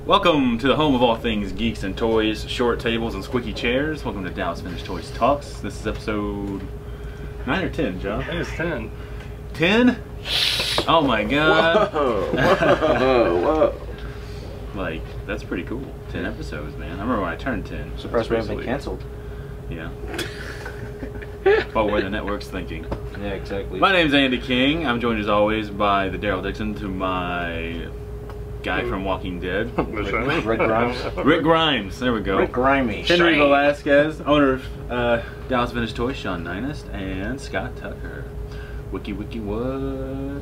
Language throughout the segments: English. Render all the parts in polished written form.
Welcome to the home of all things geeks and toys, short tables and squeaky chairs. Welcome to Dallas Vintage Toys Talks. This is episode 9 or 10, John? I think it's 10. 10? Oh my god. Whoa, whoa, whoa. Like, that's pretty cool. 10 episodes, man. I remember when I turned 10. Surprised we haven't been canceled. Yeah. But where the network's thinking. Yeah, exactly. My name's Andy King. I'm joined as always by the Daryl Dixon, to my guy from Walking Dead. Rick Grimes. Rick Grimes, there we go. Rick Grimey. Henry Velasquez, owner of Dallas Vintage Toys, Sean Ninest, and Scott Tucker. Wiki what?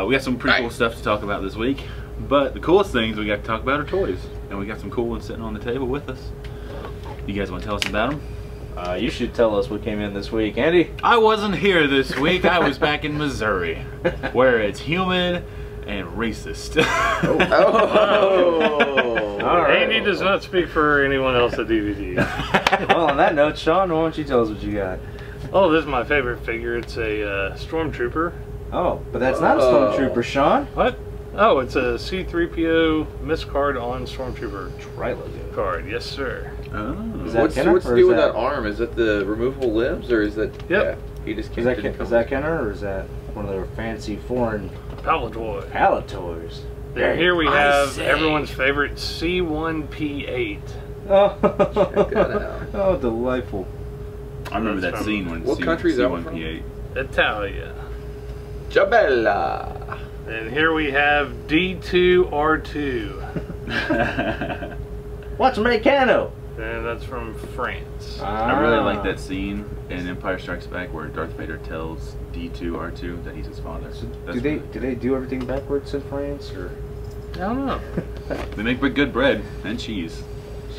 We got some pretty cool stuff to talk about this week, but the coolest things we got to talk about are toys, and we got some cool ones sitting on the table with us. You guys want to tell us about them? You should tell us what came in this week, Andy. I wasn't here this week. I was back in Missouri, where it's humid and racist. Oh. All right. Andy does not speak for anyone else at DVTV. Well, on that note, Sean, why don't you tell us what you got? Oh, this is my favorite figure. It's a Stormtrooper. Oh, but that's not a Stormtrooper, Sean. What? Oh, it's a C-3PO miscard on Stormtrooper Tri-logo card. Yes, sir. Oh. Is that What's to do with that arm? Is that the removable limbs, or is that? Yep. Yeah, he just Is that Kenner, or is that one of their fancy foreign Palatoy. pallet toys? And here we have everyone's favorite C1P8. Oh, Check that out. Oh, delightful. I remember that From scene when what country is that one from? C1P8. Italia. Jabella. And here we have D2R2. What's Meccano? And that's from France. I really like that scene in Empire Strikes Back where Darth Vader tells D2R2 that he's his father. Do they do everything backwards in France, or? I don't know. They make good bread and cheese.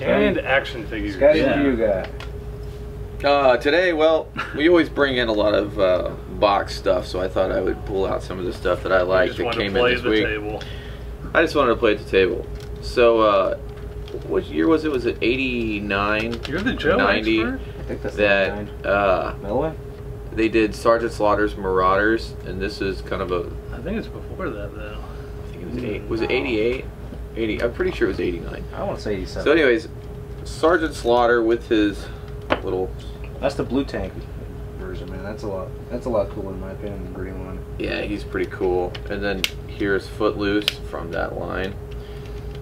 And action figures. Scotty, Yeah. what do you got? Today, well, we always bring in a lot of box stuff, so I thought I would pull out some of the stuff that I like that came in this week. Table. I just wanted to play at the table. So, what year was it? Was it 89? You're the Joe 90? expert? I think that's That Melway? they did Sergeant Slaughter's Marauders, and this is kind of a. I think it's before that, though. I think it was Was it 88? 80. I'm pretty sure it was 89. I want to say 87. So, anyways, Sergeant Slaughter with his little. That's the blue tank version, man. That's a lot cooler in my opinion than the green one. Yeah, he's pretty cool. And then here's Footloose from that line.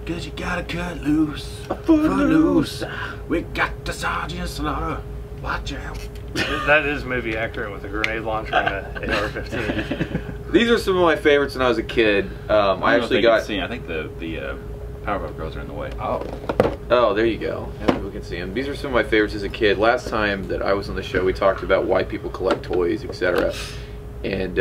Cause you gotta cut loose, footloose. We got the Sergeant Slaughter. Watch out. That is movie accurate with a grenade launcher and an AR-15. These are some of my favorites when I was a kid. I actually got. I think the Powerpuff Girls are in the way. Oh, there you go. Yeah, people can see them. These are some of my favorites as a kid. Last time that I was on the show, we talked about why people collect toys, etc. And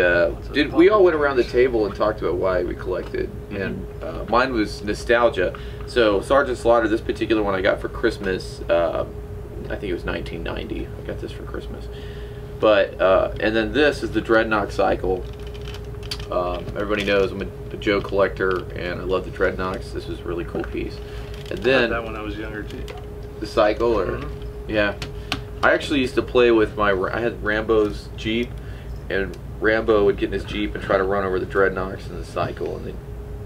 we all went around the table and talked about why we collected. And mine was nostalgia. So Sergeant Slaughter, this particular one I got for Christmas. I think it was 1990. I got this for Christmas. But and then this is the Dreadnought Cycle. Everybody knows I'm a Joe collector, and I love the Dreadnoughts. This was a really cool piece. And then I had that when I was younger too. the cycle, or yeah, I actually used to play with I had Rambo's Jeep, and Rambo would get in his Jeep and try to run over the Dreadnoughts in the cycle, and then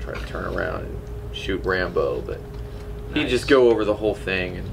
try to turn around and shoot Rambo, but he'd just go over the whole thing. And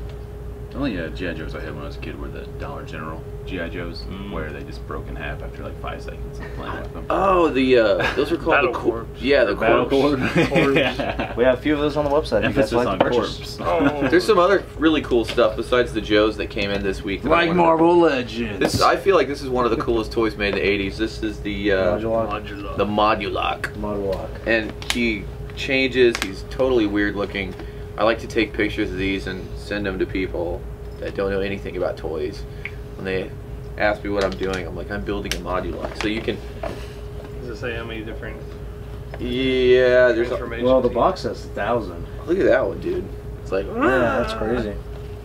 the only G.I. Joes I had when I was a kid were the Dollar General G.I. Joes, where they just broke in half after like 5 seconds of playing with them. oh, those are called Battle the Corps. Yeah, the Battle Corps. Corps. Yeah. We have a few of those on the website. Emphasis you guys on like to purchase. corpse. Oh. There's some other really cool stuff besides the Joes that came in this week. That I Like wanted to- Marvel Legends. I feel like this is one of the coolest toys made in the 80s. This is the Modulock. the Modulock. Modulock. And he changes. He's totally weird looking. I like to take pictures of these and send them to people that don't know anything about toys. When they ask me what I'm doing, I'm like, I'm building a Modulock. So you can. Does it say how many different Yeah, there's. information? Well, the box says 1,000. Look at that one, dude. It's like. Yeah, that's crazy.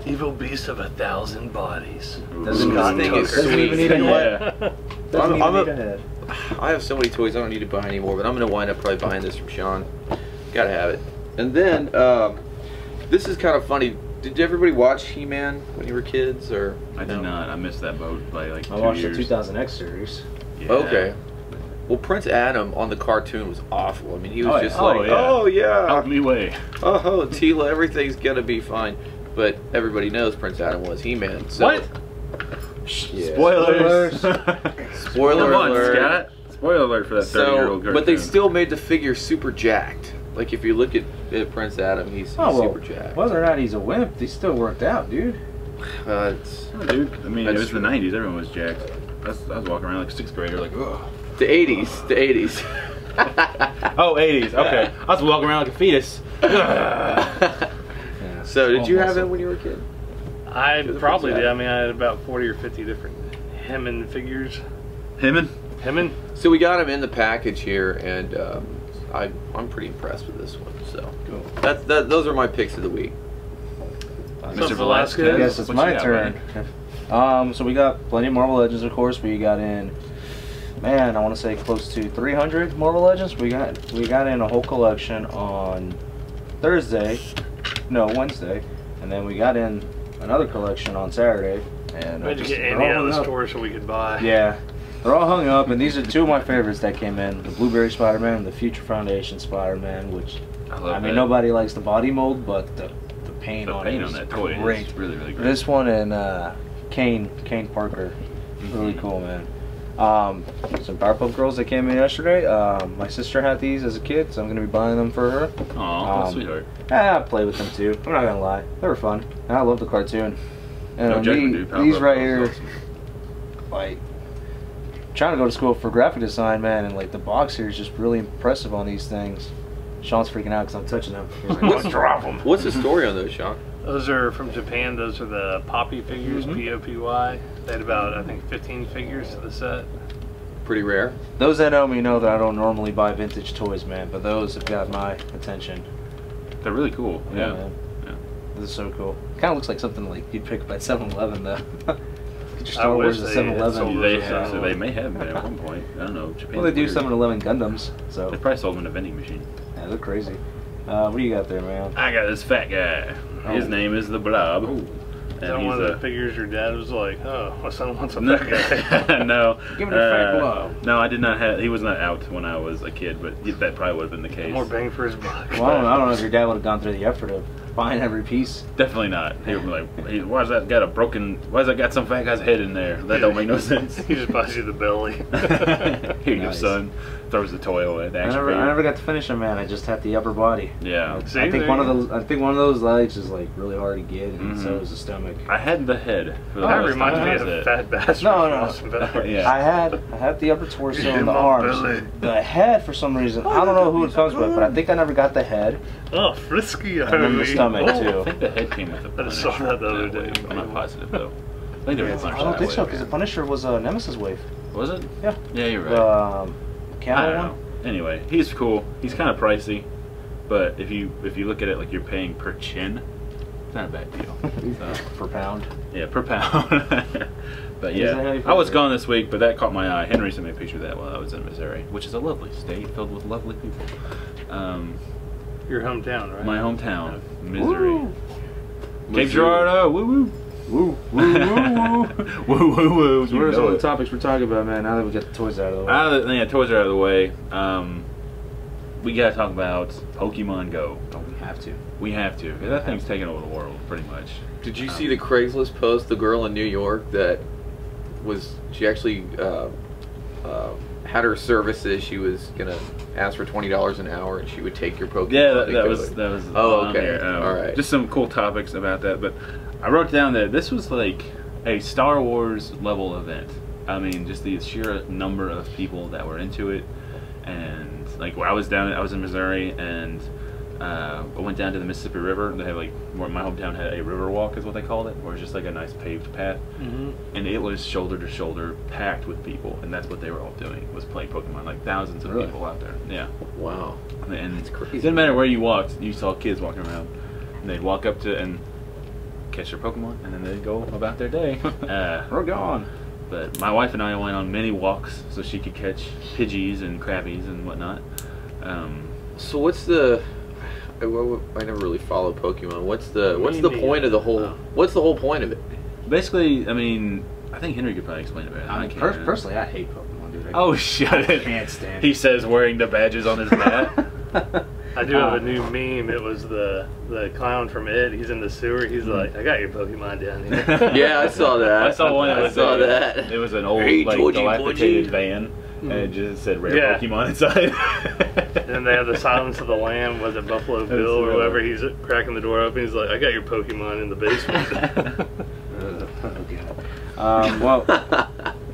Evil beast of 1,000 bodies. Doesn't This thing is doesn't even sweet. need a head. Yeah. Doesn't I'm even need a head. I have so many toys I don't need to buy anymore, but I'm gonna wind up probably buying this from Sean. Gotta have it. And then this is kind of funny. Did everybody watch He-Man when you were kids, or? I did not. I missed that boat by like 2 I watched years. the 2000X series. Yeah. Okay. Well, Prince Adam on the cartoon was awful. I mean, he was Oh, just yeah. like, Oh, yeah. oh yeah, Help me way. oh Tila, everything's gonna be fine. But everybody knows Prince Adam was He-Man. So, What? Yeah. Spoilers. Spoiler Come on, alert. Scott. Spoiler alert for that 30-year-old cartoon. But they still made the figure super jacked. Like if you look at Prince Adam, he's super jacked. Whether or not he's a wimp, he still worked out, dude. It's Oh, dude, I mean, it That's was true. the 90s. Everyone was jacked. I was walking around like a 6th grader, like, ugh. the 80s. The 80s. Oh, 80s. Okay. I was walking around like a fetus. Yeah. So, did you have Almost. him when you were a kid? I You're the probably Prince did. I Adam. mean, I had about 40 or 50 different Hemin figures. Him Hemin? So we got him in the package here, and I'm pretty impressed with this one. So Cool. those are my picks of the week. Mr. Velasquez. Velasquez. I guess it's What my you got, turn. So we got plenty of Marvel Legends, of course. We got in, man, I want to say close to 300 Marvel Legends. We got in a whole collection on Wednesday, and then we got in another collection on Saturday. And We had to get they're Andy all out of hung the up. store so we could buy. Yeah, they're all hung up, and these are two of my favorites that came in: the Blueberry Spider-Man and the Future Foundation Spider-Man. Which I love I mean, that. nobody likes the body mold, but the paint The on paint it on is that toy great. is really, really great. This one and Kane Parker, really cool, man. Some Powerpuff Girls that came in yesterday. My sister had these as a kid, so I'm gonna be buying them for her. Aw, sweetheart. I played with them too. I'm not gonna lie, they were fun, and I love the cartoon. And No judgment, dude. these Powerpuff right Girls is here, awesome. like trying to go to school for graphic design, man, and like the box here is just really impressive on these things. Sean's freaking out because I'm touching them. He's like, let's drop them. What's the story on those, Sean? Those are from Japan. Those are the Poppy figures, P-O-P-Y. They had about, I think, 15 figures to the set. Pretty rare. Those that know me know that I don't normally buy vintage toys, man, but those have got my attention. They're really cool. Yeah. man. Yeah. This is so cool. Kind of looks like something like you'd pick up at 7-Eleven, though. Get your I Star wish Wars at they had 7-Eleven. sold They, Yeah. so they may have been at one point. I don't know. Japan's Well, they do weird. 7-Eleven Gundams, so They probably sold them in a vending machine. yeah, they're crazy. What do you got there, man? I got this fat guy. His Oh. name is the Blob. Ooh. Is that And one he's of the a figures your dad was like, oh, my son wants a no, fat guy? no. Give me the fat Blob. No, I did not have. He was not out when I was a kid, but that probably would have been the case. More bang for his buck. Well, I don't know if your dad would have gone through the effort of buying every piece. Definitely not. He would be like, "Why's that got a broken? Why's that got some fat guy's head in there? That don't make no sense." He just buys you the belly. Here you go, Nice. son. Throws the toy away. The I action never figure. got to finish them, man. I just had the upper body. Yeah. See, I think there one you of those. I think one of those legs is like really hard to get, and so Mhm. is the stomach. I had the head. For the That most reminds time. me of That was a it. fat bastard. No, from no. Austin Powers. Yeah. I had the upper torso Yeah, and the my arms. belly. The head, for some reason, I don't know who it comes with, but I think I never got the head. Oh, frisky. And then the stomach, Oh. too. I think the head came with the I saw Punisher that the other wave. day. I'm not positive though. I think there was a Punisher I don't that think so, wave, because the yeah. Punisher was a Nemesis wave. Was it? Yeah. Yeah, you're right. The I camel don't one. know. Anyway, he's cool. He's kind of pricey, but if you look at it like you're paying per chin, it's not a bad deal. So, Per pound. yeah, per pound. But Is that how yeah, you I was figure it? gone this week, but that caught my eye. Henry sent me a picture of that while I was in Missouri, which is a lovely state filled with lovely people. Your hometown, right? My hometown, Missouri. Woo. Cape Girardeau, woo woo. Woo, woo, woo, woo. Woo woo woo. So what are some of the topics we're talking about, man? Now that we got the toys out of the way. Yeah, toys are out of the way. We gotta talk about Pokemon Go. Oh, we have to. We have to. 'Cause that thing's taking over the world, pretty much. Did you see the Craigslist post? The girl in New York that she actually had her services. She was gonna ask for $20 an hour, and she would take your Pokemon. Yeah, and that go was like- Oh, on okay. here. All right. Just some cool topics about that, but I wrote down that this was like a Star Wars level event. I mean, just the sheer number of people that were into it, and like I was in Missouri, and I went down to the Mississippi River. They have like, where my hometown had a river walk, is what they called it, where it's just like a nice paved path, and it was shoulder to shoulder packed with people, and that's what they were all doing, was playing Pokemon. Like thousands of Really? people out there. Yeah. Wow. And That's crazy. it didn't matter where you walked, you saw kids walking around. And they'd walk up to and catch their Pokemon, and then they'd go about their day. We're gone. But my wife and I went on many walks so she could catch Pidgeys and Crabbies and whatnot. So what's the? I never really follow Pokemon. What's the neither. point of the whole? Oh. What's the whole point of it? Basically, I mean, I think Henry could probably explain it better than I I mean, can. personally, I hate Pokemon. dude. Oh, shut it. Can't stand He it. says wearing the badges on his bat. I do have a new meme. It was the clown from It. He's in the sewer. He's like, I got your Pokemon down here. Yeah, I saw that. I saw one. I saw that. It was an old, Hey, like, Georgie, dilapidated Georgie. van, and it just said rare Yeah. Pokemon inside. And then they have the Silence of the Lamb. Was it Buffalo Bill or whoever? He's cracking the door open. He's like, I got your Pokemon in the basement. Well,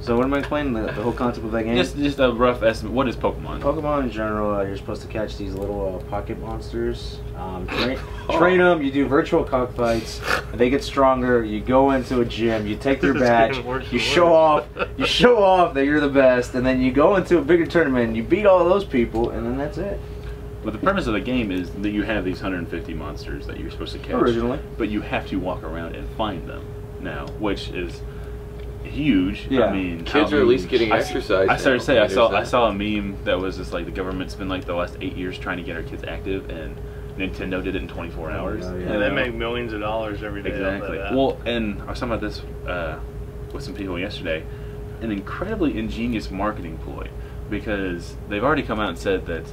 so what am I explaining? The whole concept of that game? just a rough estimate. What is Pokemon? Pokemon in general, you're supposed to catch these little pocket monsters. Train them. You do virtual cockfights. They get stronger. You go into a gym. You take their This is badge. getting worse You and show worse. off. You show off that you're the best, and then you go into a bigger tournament. And you beat all those people, and then that's it. But the premise of the game is that you have these 150 monsters that you're supposed to catch. Originally. But you have to walk around and find them now, which is huge. Yeah. I mean, Kids are at least getting exercise. I started to say, now. I saw a meme that was just like the government's been like the last 8 years trying to get our kids active, and Nintendo did it in 24 hours. yeah. And they make millions of dollars every day. Exactly. Off of that. Well, and I was talking about this with some people yesterday. An incredibly ingenious marketing ploy, because they've already come out and said that,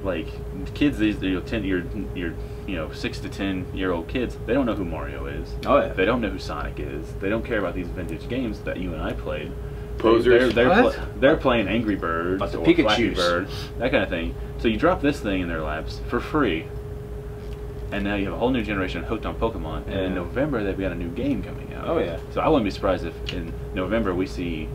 like, kids these your 6 to 10-year-old kids, they don't know who Mario is. Oh yeah. They don't know who Sonic is. They don't care about these vintage games that you and I played. Posers. They're playing Angry Birds But the or Flappy Pikachus. Bird, that kind of thing. So you drop this thing in their laps for free, and now you have a whole new generation hooked on Pokemon. And in Yeah. November they've got a new game coming out. Oh yeah. So I wouldn't be surprised if in November we see,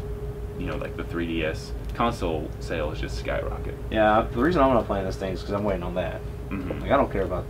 like the 3DS console sales just skyrocket. Yeah. The reason I'm not playing this thing is because I'm waiting on that. Mm-hmm. Like I don't care about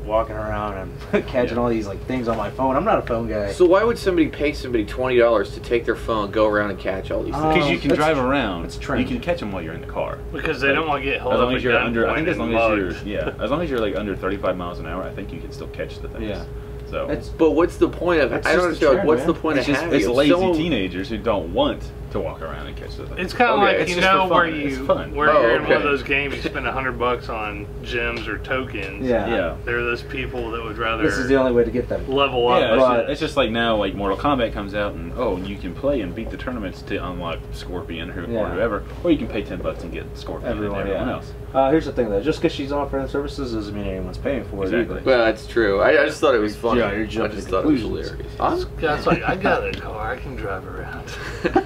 walking around and catching all these like things on my phone. I'm not a phone guy. So why would somebody pay somebody $20 to take their phone, go around and catch all these things? Because you can that's- drive around. that's You trend. can catch them while you're in the car. Because they don't want to get held As up long at as you're under, I gunpoint think as and long as mugged. as long as you're like under 35 miles an hour, I think you can still catch the things. Yeah. So It's But what's the point of it? That's I don't just the understand. trend, What's man. the point it's of just having it's it? lazy Someone- teenagers who don't want to walk around and catch the things. It's kind of Okay. like, It's you just for know, fun. where It's fun. where Oh, you're in one of okay. those games, you spend $100 on gems or tokens. yeah. Yeah. There are those people that would rather This is the only way to get them. level up. Yeah, but- it's just like now, like Mortal Kombat comes out, and you can play and beat the tournaments to unlock Scorpion or Yeah. whoever, or you can pay $10 and get Scorpion Everyone, and everyone yeah. else. Here's the thing though, just because she's offering services doesn't mean anyone's paying for it Exactly. either. Well, that's true. I just thought it was funny. Yeah, you're I jumping just to thought it was conclusions. hilarious. That's like, I got a car, I can drive around.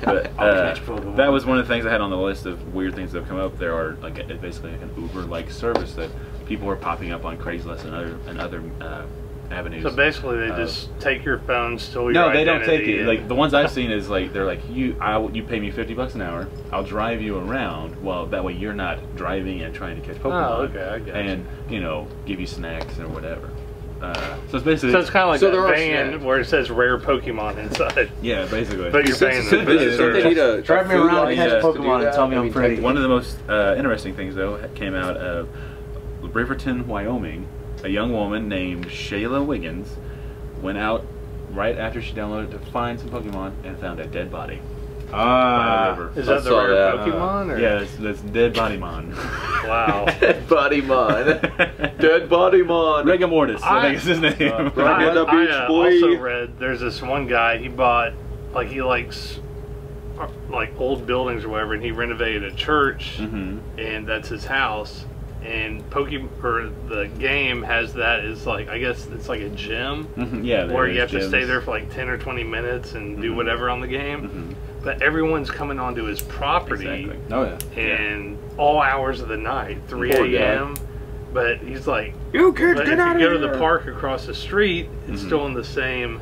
But I'll catch Pokemon. that was one of the things I had on the list of weird things that have come up. There are basically like an Uber-like service that people are popping up on Craigslist and other avenues. So basically, they just take your phone, steal your No, identity. they don't take it. and- Like the ones I've seen is like they're like you pay me $50 an hour. I'll drive you around. Well, that way you're not driving and trying to catch Pokemon. Oh, okay, I got and give you snacks or whatever. So it's basically So it's kind of like So there that are van snacks. where it says rare Pokemon inside. yeah, basically. But you're paying Since- them. since- for since the they need service. a Drive me food around and catch license to Pokemon do and tell me that? I I'm mean, pretty. One of the most interesting things, though, came out of Riverton, Wyoming. A young woman named Shayla Wiggins went out right after she downloaded to find some Pokemon and found a dead body by the river. Is I that the saw rare that. Pokemon? Or? Yeah, that's Dead Body Mon. Wow. Dead body mon. Dead body mon. Rigor Mortis, I think is his name. Right. I, on the beach, I boy. also read there's this one guy, he bought, like, he likes like old buildings or whatever, and he renovated a church, Mhm. and that's his house. And the game has that as like, I guess it's like a gym Mhm, yeah, where you have there's to stay gyms. there for like 10 or 20 minutes and do Mhm. whatever on the game. Mhm. But everyone's coming onto his property Exactly. Oh yeah. and all hours of the night, 3 Poor guy. a.m. But he's like, You kids, but get if out you of go to here. the park across the street, it's Mhm. still in the same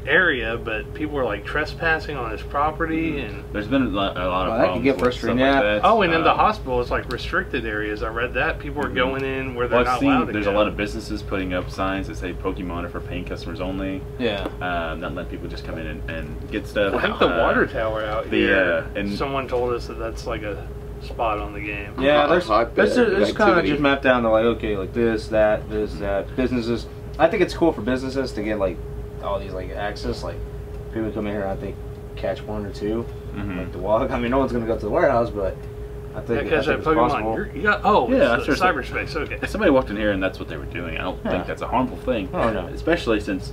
area, but people are like trespassing on his property. And There's been a lot of Well, that problems can get with frustrating, stuff like yeah. that. oh, and in the hospital, it's like restricted areas. I read that people are Mhm. going in where they're Well, I've not seen allowed to there's go. a lot of businesses putting up signs that say Pokemon are for paying customers only. Yeah. Not letting people just come in and get stuff. I think the water tower out the, here. and- someone told us that that's like a spot on the game. Yeah, there's Hotbed there's of kind of activity. just mapped down to like, okay, like this, that. Businesses. I think it's cool for businesses to get like all these like access. Like people come in here, I think catch one or two, Mhm. like the walk. I mean, no one's gonna go to the warehouse, but I think, Yeah, because I that think it's Pokemon, possible. you got Yeah, it's seriously. cyberspace. Okay. If somebody walked in here and that's what they were doing, I don't Yeah. think that's a harmful thing. Oh, no. Especially since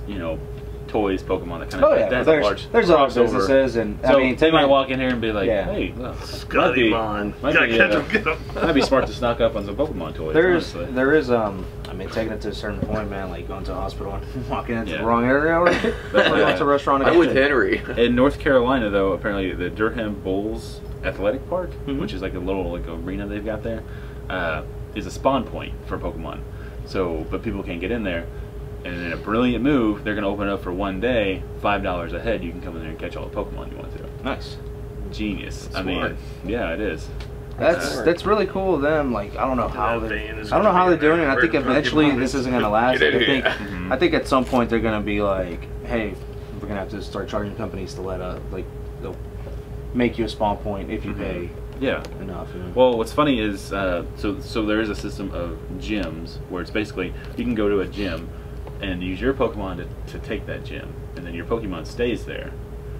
toys, Pokemon, that kind of. Oh yeah, that's there's other businesses, and so I mean, they might walk in here and be like, Yeah. "Hey, look, Scuttymon. might be smart to stock up on some Pokemon toys." there honestly. is I mean, taking it to a certain point, man, like going to a hospital and walking into Yeah. the wrong area, or going to a restaurant. I'm with Henry. In North Carolina, though, apparently the Durham Bulls Athletic Park, Mhm. which is like a little like arena they've got there, is a spawn point for Pokemon. So, but people can't get in there. And in a brilliant move, they're going to open it up for one day, $5 a head. You can come in there and catch all the Pokemon you want to. Nice. Genius. That's I mean, smart. yeah, it is. That's really cool of them. Like I don't know how That they, van is I don't know how gonna they're be doing it. I think right eventually front of this it. isn't gonna last. Get Like, in I think here. Mhm. I think at some point they're gonna be like, hey, we're gonna have to start charging companies to let like they'll make you a spawn point if you Mhm. pay Yeah. enough. You know? Well, what's funny is, so there is a system of gyms where it's basically you can go to a gym and use your Pokemon to take that gym, and then your Pokemon stays there,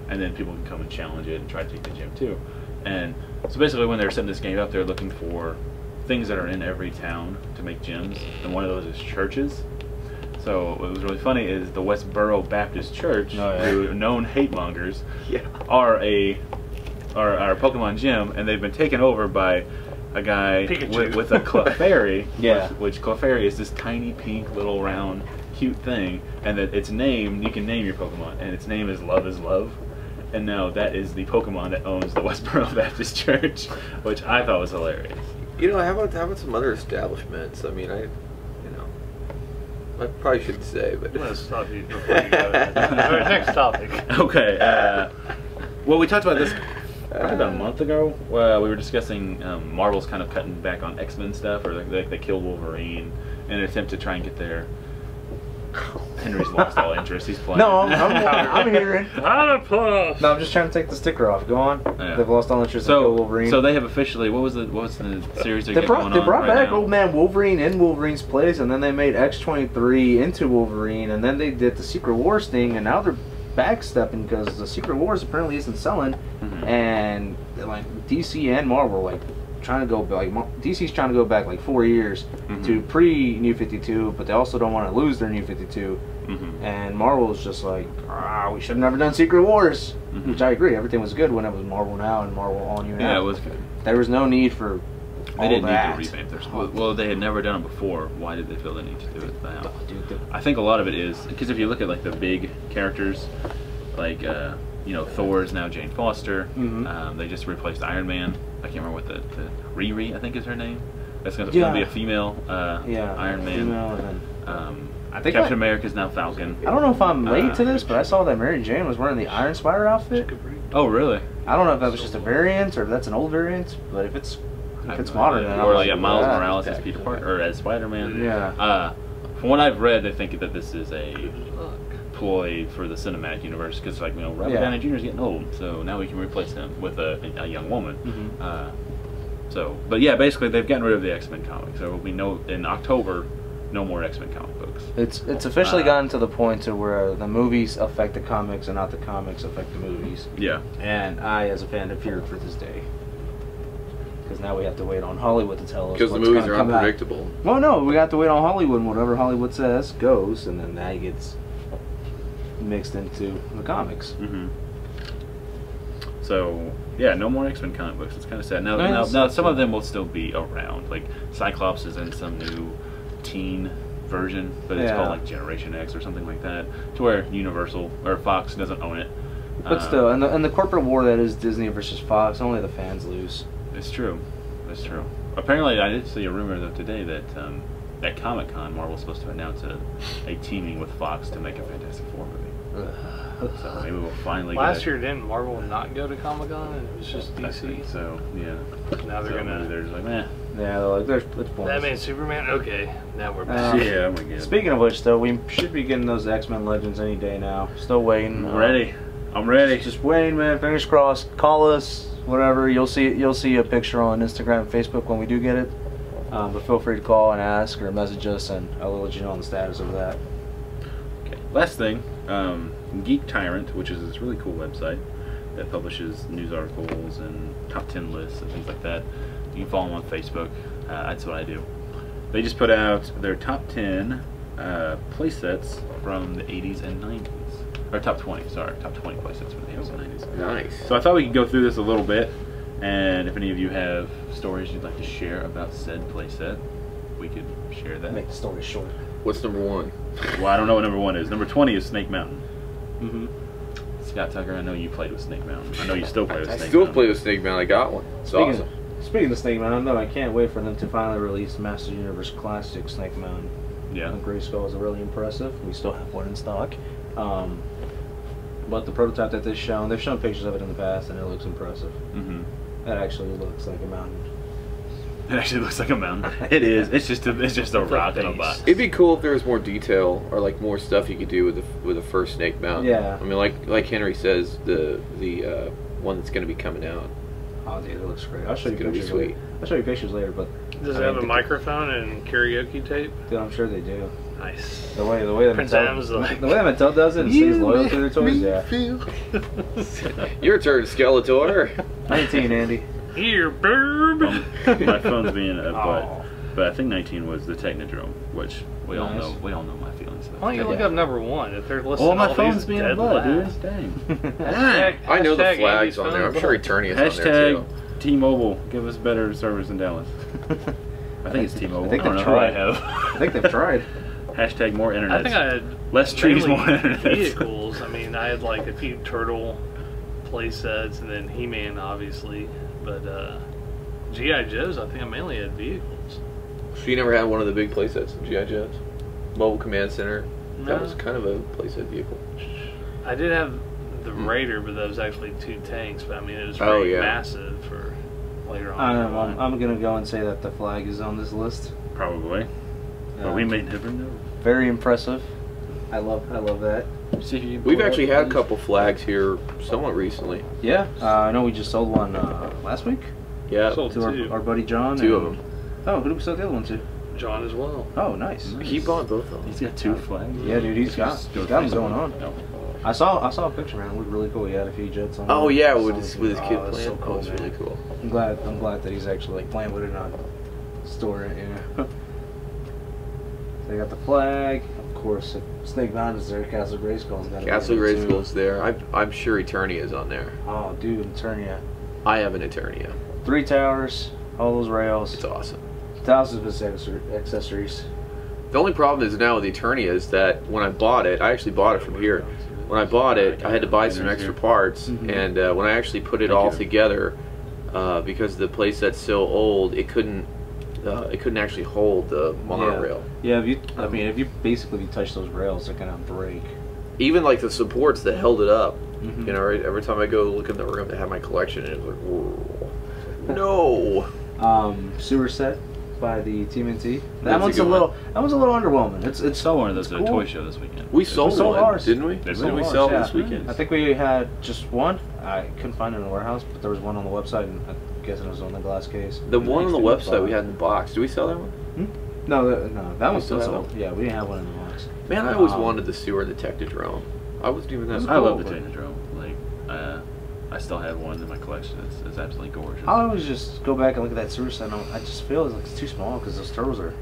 and then people can come and challenge it and try to take the gym too. And so basically, when they're setting this game up, they're looking for things that are in every town to make gyms, and one of those is churches. So what was really funny is the Westboro Baptist Church, Oh, yeah. who known hate mongers, Yeah. are a Pokemon gym, and they've been taken over by a guy Pikachu. with a Clefairy. Yeah. Which Clefairy is this tiny pink little round cute thing, and that its name, you can name your Pokemon, and its name is Love is Love. And now that is the Pokemon that owns the Westboro Baptist Church, which I thought was hilarious. You know, how about some other establishments? I mean, I probably shouldn't say, but I'm gonna stop you before you go. Alright, next topic. Okay. Well, we talked about this probably about a month ago. We were discussing Marvel's kind of cutting back on X-Men stuff, or they killed Wolverine in an attempt to try and get their. Henry's lost all interest. He's playing. No, I'm hearing. Platypus! No, I'm just trying to take the sticker off. Go on. Yeah. They've lost all interest in Wolverine. So they have officially. What was the series they got brought going on right back now? Old Man Wolverine in Wolverine's place, and then they made X-23 into Wolverine, and then they did the Secret Wars thing, and now they're backstepping because the Secret Wars apparently isn't selling, Mhm. and like DC and Marvel like trying to go like DC's trying to go back like 4 years Mhm. to pre New 52, but they also don't want to lose their New 52. Mhm. And Marvel's just like, we should have never done Secret Wars, Mhm. which I agree. Everything was good when it was Marvel Now and Marvel All New Now. Yeah, it was good. There was no need for They all didn't that. need to revamp their stuff. Well, they had never done it before. Why did they feel the need to do it now? Oh, dude, I think a lot of it is because if you look at like the big characters, like Thor is now Jane Foster. Mhm. They just replaced Iron Man. I can't remember what the Riri, I think is her name. That's going to Yeah. be a female Iron Man. female, and then, I think Captain America is now Falcon. I don't know if I'm late to this, but I saw that Mary Jane was wearing the Iron Spider outfit. Oh, really? I don't know if that was just a variant or if that's an old variant, but if it's modern, then I'm or like, like Miles yeah. Morales as Peter Parker or as Spider-Man. Yeah. From what I've read, they think that this is a ploy for the cinematic universe because, like, Robert Yeah. Downey Jr. is getting old, so now we can replace him with a young woman. Mhm. But yeah, basically they've gotten rid of the X-Men comics. So we know in October, no more X-Men comic books. It's officially gotten to the point to where the movies affect the comics and not the comics affect the movies. Yeah. And I, as a fan, have feared for this day. Because now we have to wait on Hollywood to tell us because the what's movies gonna are come out. unpredictable. Well, no, we got to wait on Hollywood, and whatever Hollywood says goes, and then that gets mixed into the comics. Mm-hmm. So yeah, no more X-Men comic books. It's kind of sad. Now, Yeah, now, it's now sad some too. of them will still be around. Like Cyclops is in some new teen version, but it's Yeah. called like Generation X or something like that. To where Universal or Fox doesn't own it. But still, in the corporate war that is Disney versus Fox, only the fans lose. It's true. It's true. Apparently, I did see a rumor though today that at Comic-Con, Marvel's supposed to announce a teaming with Fox to make a Fantastic Four movie. So maybe we'll finally Last get year, didn't Marvel not go to Comic-Con and it was just I DC? think so, yeah. Now they're So maybe gonna. they're just like, meh. Yeah, they're like, it's pointless. Batman, Superman. Okay, now we're back. Yeah, oh my God. Speaking of which, though, we should be getting those X-Men Legends any day now. Still waiting. I'm ready. I'm ready. Just waiting, man. Fingers crossed. Call us, whatever. You'll see a picture on Instagram and Facebook when we do get it. But feel free to call and ask or message us, and I'll let you know on the status of that. Okay. Last thing, Geek Tyrant, which is this really cool website that publishes news articles and top 10 lists and things like that. You can follow them on Facebook. That's what I do. They just put out their top 10 play sets from the 80s and 90s. or top 20. Sorry, top 20 playsets from the 80s and 90s. Nice. So I thought we could go through this a little bit, and if any of you have stories you'd like to share about said playset, we could share that. Make the story short. What's number 1? Well, I don't know what number 1 is. Number 20 is Snake Mountain. Mm-hmm. Scott Tucker, I know you played with Snake Mountain. I know you still play with Snake I Mountain. still play with Snake Mountain. I got one. It's awesome. Speaking of Snake Mountain, though, I can't wait for them to finally release Master Universe Classic Snake Mountain. Yeah. The Grayskull is really impressive. We still have one in stock. But the prototype that they've shown pictures of it in the past, and it looks impressive. Mm-hmm. It actually looks like a mountain. It actually looks like a mountain. It is. It's just a rock in a box. It'd be cool if there was more detail or like more stuff you could do with the first Snake Mountain. Yeah. I mean, like Henry says, the one that's going to be coming out. Oh, dude, it looks great. I'll show you It's gonna be pictures sweet. later. I'll show you pictures later, but Does it have a microphone and karaoke tape? dude, I'm sure they do. Nice. The way that Prince Mattel, Adam's like, the way that Mattel does it and stays loyal to their toys, yeah. Your turn, Skeletor. 19, Andy. Here, burb. My phone's being a butt. Oh. But I think 19 was the Technodrome, which we all Nice. know. We all know my feelings. Why don't you look Yeah. up number 1 if they're listening? Oh, my all phone's these being a dead butt, laughs. dude. Dang. I know the Hashtag flags Andy's on there. I'm phone. sure Eternia's on there Hashtag too. T-Mobile, give us better service in Dallas. I think it's T-Mobile. I think don't they've know who tried. have. I think they've tried. Hashtag more internet. I think I had less trees, mainly more internet. vehicles. I mean, I had like a few Turtle play sets and then He-Man, obviously. But G.I. Joes, I think I mainly had vehicles. So you never had one of the big playsets of G.I. Joe's? Mobile Command Center? No. That was kind of a playset vehicle. I did have the Raider, but that was actually 2 tanks. But I mean, it was Oh, very yeah. massive for later on. I'm going to go and say that the flag is on this list. Probably. But we may never know. Very impressive. I love that. See, We've actually had a couple flags here somewhat recently. Yeah, I know we just sold one last week Yeah, Sold to two. our buddy John. 2 of and- them. Oh, who did we sell the other one to? John as well. Oh, nice. He bought both of them. He's got 2 flags. Yeah, dude, he's got them going on. No. I saw a picture, man. It looked really cool. He had a few jets on. Oh it. yeah, So with his kid that's playing. so cool, It's man. really cool. I'm glad that he's actually like playing with it, not storing it. Yeah. They got the flag, of course. If Snake Mountain is there, Castle Grayskull's got it. Castle there, too. Grayskull's there. I'm sure Eternia is on there. Oh, dude, Eternia. I have an Eternia. 3 towers, all those rails, It's awesome. thousands of accessories. The only problem is now with Eternia is that when I bought it, I actually bought it from here. When I bought it, I had to buy some extra parts, Mhm. and when I actually put it Thank all you. together, because the playset's so old, it couldn't actually hold the monorail. Yeah, if you basically touch those rails, they're gonna break. Even like the supports that held it up. Mhm. You know, right? Every time I go look in the room to have my collection, it was like, whoa. No. Sewer set by the TMNT. That's That a one's good a one. little underwhelming. It's Saw one of those at a cool. toy show this weekend. We sold sold one, ours. didn't we? Did Didn't we ours, sell yeah. this weekend? I think we had just one. I couldn't find it in the warehouse, but there was one on the website, and I'm guessing it was on the glass case. The one on the Next to website we had in the box. Did we sell that one? No, that We one's still still have sold. Yeah, we didn't have one in the box. Man, I always Um, wanted the sewer and the Technodrome. I wasn't even that. I love the but- Technodrome. Like, I still have one in my collection. It's absolutely gorgeous. I always just go back and look at that sewer set, and I just feel like it's too small because those turtles are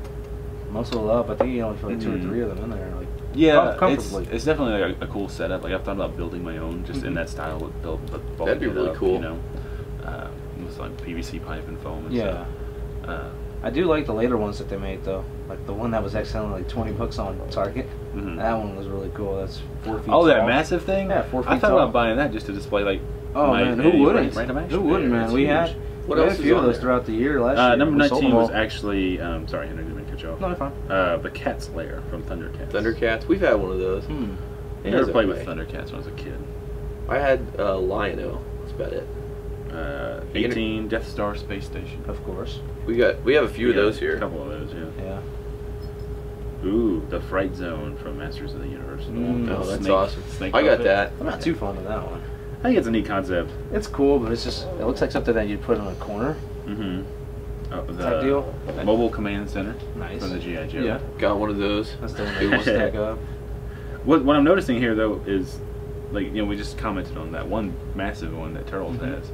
muscled up. I think you only put like 2 or 3 of them in there. Like, Yeah, it's comfortably. definitely like a cool setup. Like I've thought about building my own, just in that style with That'd be really cool. You know, with like PVC pipe and foam. And yeah. stuff. I do like the later ones that they made though. Like the one that was accidentally like $20 on Target. Mhm. That one was really cool. That's 4 feet Oh, that tall. massive thing? Yeah, 4 I feet thought tall. about buying that just to display like. Oh my man, who video wouldn't? random action Who wouldn't, there. man? It's We huge. had What we had else a is few of on those there? throughout the year last year. Number We sold 19 them was all. actually. Sorry, Henry, didn't mean to cut you off. No, you're fine. The Cat's Lair from Thundercats. Thundercats. We've had one of those. Hmm. I It never is played okay. with Thundercats when I was a kid. I had Lion-O. That's about it. 18 Death Star Space Station. Of course. We have a few of those A here. couple of those, yeah. Yeah. Ooh, the Fright Zone from Masters of the Universe. The one with Oh, the that's snake- awesome. snake I got outfit. that. I'm not too fond of that one. I think it's a neat concept. It's cool, but it's just it looks like something that you'd put in a corner Mm-hmm. The type deal. Mobile Command Center Nice. from the G.I. Joe. Yeah. Got one of those. That's the one that you want to stack up. What I'm noticing here though is, like, you know, we just commented on that one massive one that Turtles Mhm. has,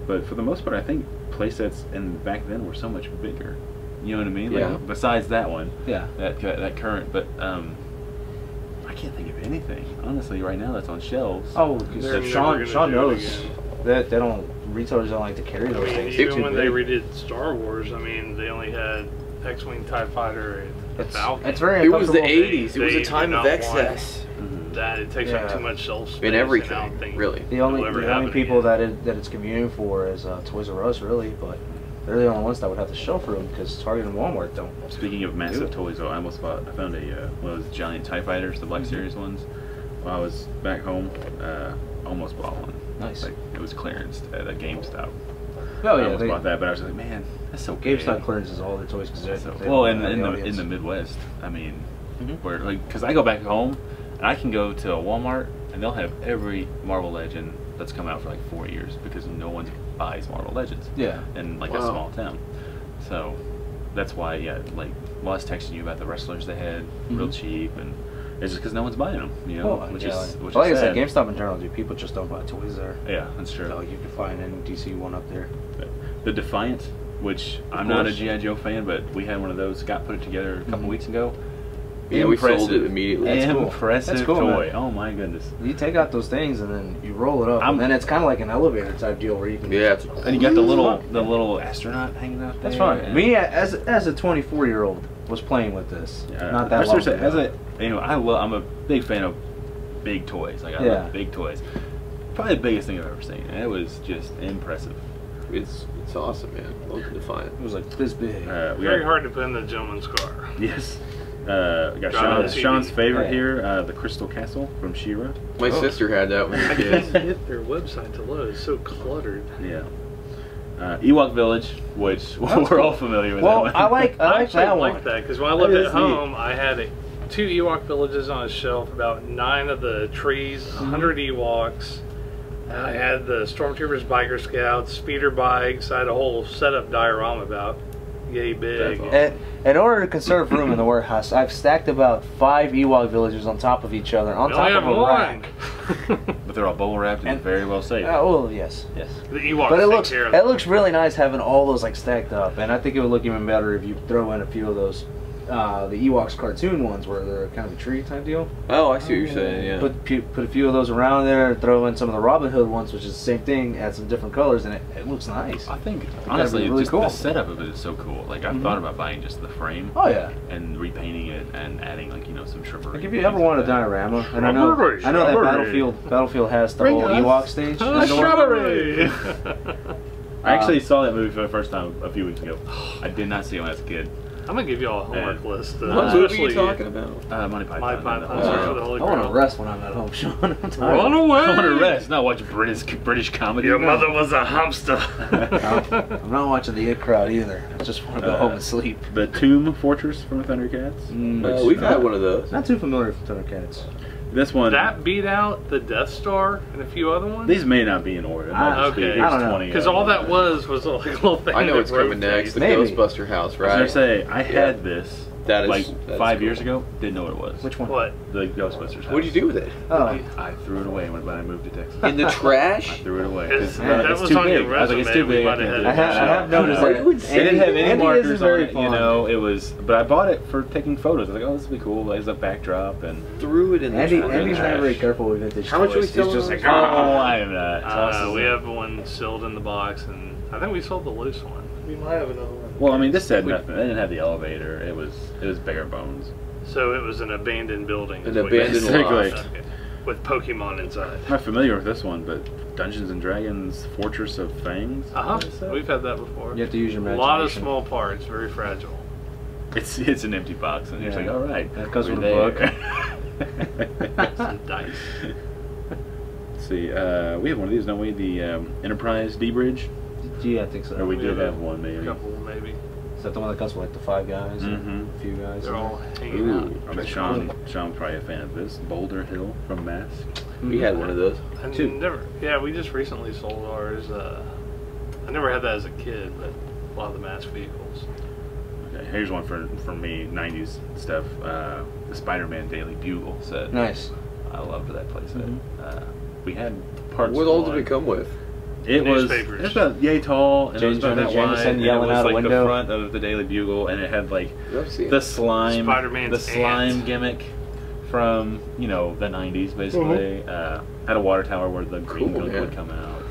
but for the most part, I think playsets and back then were so much bigger. You know what I mean? Yeah. Like, besides that one, Yeah. that current, but I can't think of anything honestly right now that's on shelves. Oh, They're never Sean gonna do it knows again. that they don't. Retailers don't like to carry I those mean, things. even Too when they big. redid Star Wars, I mean, they only had X-Wing, TIE Fighter, and It's Falcon. it's very It was the uncomfortable. 80s. It was They a time did of not excess. That it takes up too much shelf space. In and I everything, don't think really. The only it'll ever happen people again. that it's convenient for is Toys R Us, really, but they're the only ones that would have the shelf room because Target and Walmart don't. Speaking of massive toys, though, I found one of those giant TIE Fighters, the Black Series ones. While I was back home, almost bought one. Nice. Like it was clearance at a GameStop. Oh I yeah, almost bought that, but I was like, man, that's so GameStop big. clearances all their toys because Well, in the Midwest, I mean, where like, because I go back home and I can go to a Walmart and they'll have every Marvel Legend that's come out for like 4 years because no one buys Marvel Legends. Yeah. In like a small town, so that's why like well, I was texting you about the wrestlers they had real cheap, and it's just because no one's buying them, you know, Well, which yeah, is like, which like is I said, sad. GameStop in general, dude, people just don't buy toys there. Yeah, that's true. So you can find an DC one up there. The Defiant, which I'm not a G.I. Joe fan, but we had one of those. Scott put it together a couple weeks ago. Yeah, we sold it immediately. That's cool. Impressive That's cool, toy. man. Oh my goodness. You take out those things and then you roll it up, and then it's kind of like an elevator type deal where you can. Yeah. And you got the little astronaut hanging out there. That's fine. and- Me as a 24-year-old was playing with this. Yeah, Not that long as ago. I'm a big fan of big toys. Like I love big toys. Probably the biggest thing I've ever seen. And it was just impressive. It's awesome, man. Love the Defiant. It was like this big. Very hard to put in the gentleman's car. Yes. We got Sean's favorite here, the Crystal Castle from She-Ra. My sister had that when we were I can't kids. hit their website to load. It's so cluttered. Yeah. Ewok Village, which we're all familiar with. Well, that one. I like actually that one. like that because when I lived That at is home, I had 2 Ewok villages on a shelf, about 9 of the trees, 100 Ewoks. I had the Stormtroopers, Biker Scouts, speeder bikes. I had a whole setup diorama about yay big. In order to conserve room in the warehouse, I've stacked about 5 Ewok villages on top of each other, on We top only of a have rack. one. But they're all bubble wrapped and very well safe. Oh yes, yes. The Ewoks But take care of it looks really nice having all those like stacked up, and I think it would look even better if you throw in a few of those, the Ewoks cartoon ones where they're kind of a tree type deal. Oh, I see what you're saying, yeah. Put a few of those around there, throw in some of the Robin Hood ones, which is the same thing, add some different colors, and it looks nice. I think that'd honestly, be really just cool. the setup of it is so cool. Like I've thought about buying just the frame. Oh yeah. And repainting it and adding like some shrubbery. Like if you ever want a diorama, and I know that Battlefield has the whole Ewok stage. Strawberry. I actually saw that movie for the first time a few weeks ago. I did not see it when I was a kid. I'm gonna give y'all a homework list. What movie are you talking about? Monty Python. Monty Python. Oh, Search for the Holy I want Grail. to rest when I'm at home, Sean. I'm tired. Run away! I want to rest, not watch British comedy. Your mother was a hamster. I'm not watching the It Crowd either. I just want to go home and sleep. The Tomb Fortress from Thundercats. We've had one of those. Not too familiar with Thundercats. This one. That beat out the Death Star and a few other ones. These may not be in order. It might just be, Okay. here's I don't know. 20 Because of all them. that was like a little thing. I know that it's coming rotated. next. The Maybe. Ghostbuster house, I was right? gonna say I had this That is like that is 5 cool. years ago. Didn't know what it was. Which one? What? The Ghostbusters house. What did you do with it? Oh. I threw it away when I moved to Texas. In the I trash? threw it away. Because Man, that was too on big. your I was like, resume. it's too we big. might I have can't had do it. I have noticed Are that. you It didn't have any Andy markers isn't on very it, you fond. know. It was, but I bought it for taking photos. I was like, oh, this would be cool as a backdrop, and Threw it in the Andy's trash. not very careful with vintage How much are we toys. He's selling just those? like, oh, I am not. We have one sealed in the box, and I think we sold the loose one. We might have another one. Well, I mean, this said nothing. They didn't have the elevator. It was bare bones. So it was an abandoned building. is An what you abandoned said. loft. Okay. With Pokemon inside. I'm not familiar with this one, but Dungeons and Dragons: Fortress of Fangs. We've had that before. you have to use your A imagination. lot of small parts, very fragile. It's an empty box, and you're Yeah. like, all right, That goes we're with a there. Some dice. Let's see, we have one of these, don't we? The Enterprise D-Bridge, Yeah, I think so. or we We did have have one maybe. A couple, maybe. Is that the one that comes with like the 5 guys? Or Mhm. a few guys? They're all hanging Ooh, out. I bet Sean's probably a fan of this. Boulder Hill from Mask. We had one of those. I Two. never. Yeah, we just recently sold ours. I never had that as a kid, but a lot of the mass vehicles. Okay, here's one for me, 90s stuff. The Spider-Man Daily Bugle set. Nice. I loved that playset. We had parts. What all did one. it come with? It was Newspapers. about yay tall, and it was about Jonah that Jameson wide, and yelling it was out a like window. the front of the Daily Bugle, and it had like I've seen the it. slime, Spider-Man's the slime ant. gimmick from, you know, the 90s, basically. Had a water tower where the green Cool, would come out.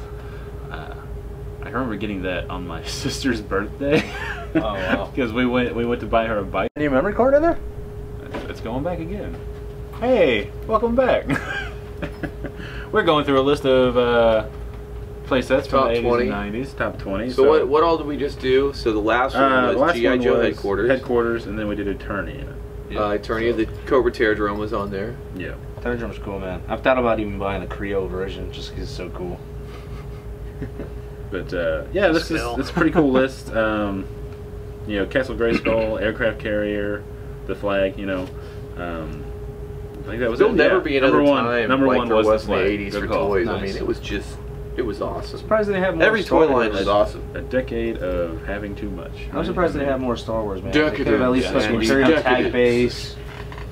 I remember getting that on my sister's birthday. Oh, wow. Because we went to buy her a bike. Any memory card in there? It's going back again. Hey, welcome back. We're going through a list of play sets from the 80s and 90s, top 20. So what all did we just do? So the last one was G.I. Joe Headquarters. Headquarters, and then we did Eternia. Eternia, the Cobra Terradrome was on there. Yeah. Terradrome's cool, man. I've thought about even buying the Creo version just because it's so cool. But yeah, this is a pretty cool list. You know, Castle Grayskull, aircraft carrier, the flag. You know, I think that was. There'll never be another time number like one there was in the '80s for toys. Nice. I mean, it was awesome. Surprised they have more. Every Star toy line Wars. was awesome. A decade of having too much. I'm surprised they have more Star Wars, man. Decadent. They could have at least put some Andy, Imperial tag decadent. base,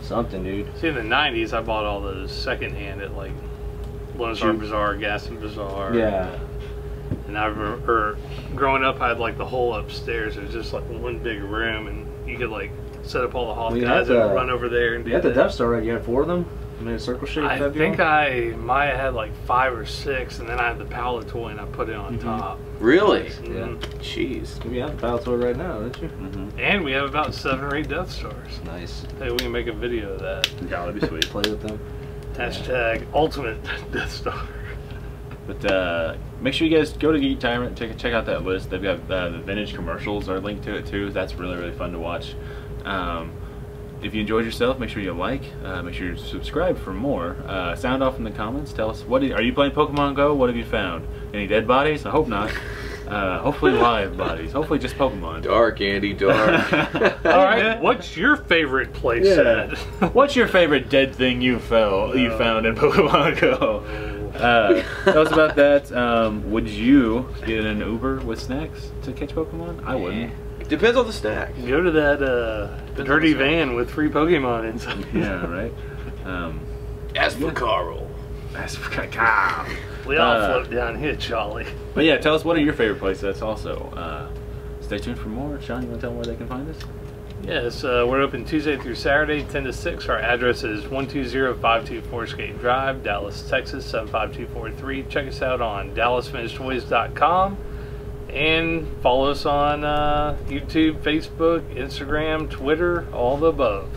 something, dude. See, in the 90s, I bought all those secondhand at like Lone Star Bazaar, Gaston Bazaar. Yeah. And I remember growing up, I had like the whole upstairs. It was just like one big room, and you could like set up all the Hoth Well, you guys had and the- run over there and do You had the that. Death Star, right? You had 4 of them? Made a circle shape? I think I might have had like 5 or 6, and then I had the Paladin toy, and I put it on top. Really? Mhm. Jeez. You have the Battle Toy right now, don't you? And we have about 7 or 8 Death Stars. Nice. Hey, we can make a video of that. Yeah, that'd be sweet. Play with them. Hashtag Ultimate Death Star. But make sure you guys go to Geek Tyrant, check out that list. They've got the vintage commercials are linked to it too. That's really fun to watch. If you enjoyed yourself, make sure you like. Make sure you subscribe for more. Sound off in the comments. Tell us are you playing Pokemon Go? What have you found? Any dead bodies? I hope not. Hopefully live bodies. Hopefully just Pokemon. Dark, Andy, dark. All right, what's your favorite play set? What's your favorite dead thing you found in Pokemon Go? Tell us about that. Would you get an Uber with snacks to catch Pokemon? I wouldn't. Depends on the snack. Go to that dirty van with free Pokemon inside. Yeah, right. As for Carl. That's Carl. We all float down here, Charlie. But yeah, tell us what are your favorite playsets also. Stay tuned for more. Sean, you want to tell them where they can find us? Yes, we're open Tuesday through Saturday, 10 to 6. Our address is 120-524 Skate Drive, Dallas, Texas, 75243. Check us out on DallasFinishedToys.com. And follow us on YouTube, Facebook, Instagram, Twitter, all the above.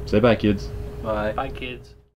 Say bye, kids. Bye. Bye, kids.